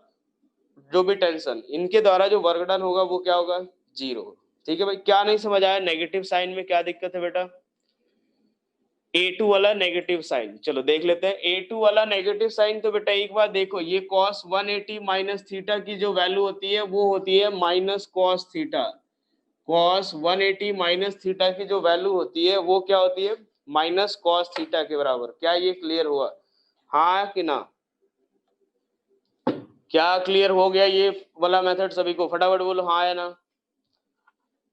जो भी टेंशन, इनके द्वारा जो वर्क डन होगा वो क्या होगा, 0। ठीक है भाई, क्या नहीं समझ आया, नेगेटिव साइन में क्या दिक्कत है बेटा, A2 वाला नेगेटिव साइन। चलो देख लेते हैं A2 वाला नेगेटिव साइन। तो बेटा एक बार देखो, ये cos 180 माइनस थीटा की जो वैल्यू होती है वो होती है minus cos theta. cos 180 minus theta की जो वैल्यू होती है वो क्या होती है, माइनस cos थीटा के बराबर। क्या ये क्लियर हुआ, हाँ कि ना, क्या क्लियर हो गया ये वाला मेथड सभी को, फटाफट बोलो हाँ या ना।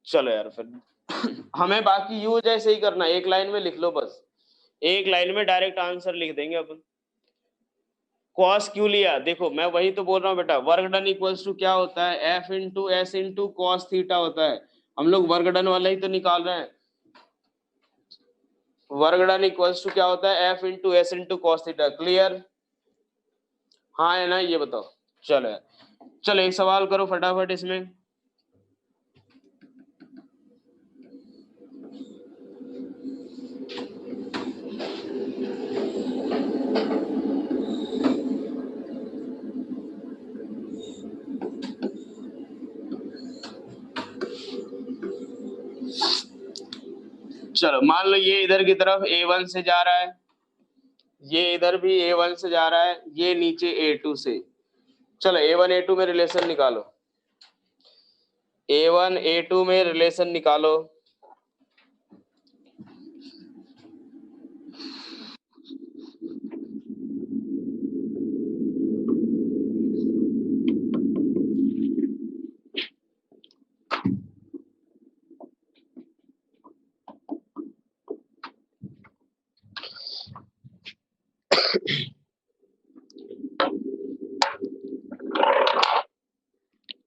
चलो यार फिर हमें बाकी यूज ऐसे ही करना है, एक लाइन में लिख लो बस, एक लाइन में डायरेक्ट आंसर लिख देंगे अपन। कॉस क्यों लिया, देखो मैं वही तो बोल रहा हूँ बेटा, वर्क डन इक्वल्स टू क्या होता है, F into S into cos theta होता है। हम लोग वर्क डन वाला ही तो निकाल रहे हैं। वर्क डन इक्वल्स टू क्या होता है, F into S into cos theta. Clear, हाँ है ना, ये बताओ। चलो यार, चलो एक सवाल करो फटाफट इसमें। चलो मान लो ये इधर की तरफ A1 से जा रहा है, ये इधर भी A1 से जा रहा है, ये नीचे A2 से। चलो A1 A2 में रिलेशन निकालो, A1 A2 में रिलेशन निकालो।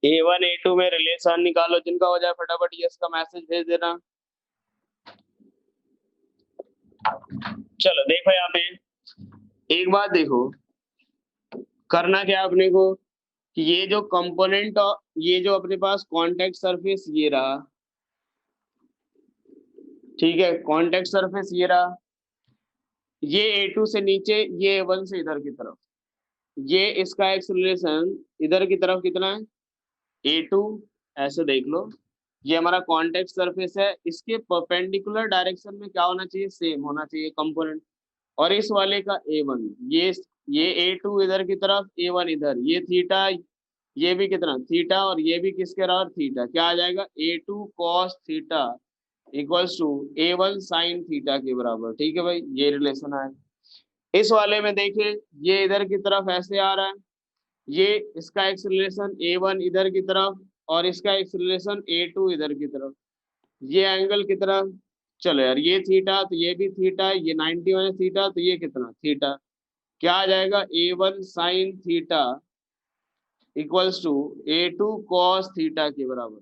A1 A2 में रिलेशन निकालो, जिनका हो जाए फटाफट यस का मैसेज भेज देना। चलो देखो यहाँ पे एक बात देखो, करना क्या अपने को कि ये जो कंपोनेंट, ये जो अपने पास कांटेक्ट सरफेस ये रहा, ठीक है, कांटेक्ट सरफेस ये रहा, ये A2 से नीचे, ये A1 से इधर की तरफ, ये इसका एक्सेलरेशन इधर की तरफ कितना है, A2, ऐसे देख लो। ये हमारा कांटेक्ट सरफेस है, इसके परपेंडिकुलर डायरेक्शन में क्या होना चाहिए, सेम होना चाहिए कंपोनेंट। और इस वाले का A1, ये A2 इधर की तरफ, A1 इधर, ये थीटा, ये भी कितना थीटा, और ये भी किसके बराबर थीटा। क्या आ जाएगा, A2 cos theta equals to A1 sin theta के बराबर। ठीक है भाई, ये रिलेशन है। इस वाले में देखिए, ये इधर की तरफ ऐसे आ रहा है, ये इसका एक्सेलरेशन A1 इधर की तरफ और इसका एक्सेलरेशन A2 इधर की तरफ, ये एंगल कितना, चलो यार ये थीटा तो ये भी थीटा, ये 90 माइनस थीटा तो ये कितना थीटा, क्या आ जाएगा A1 sine theta equals to A2 cos theta के बराबर।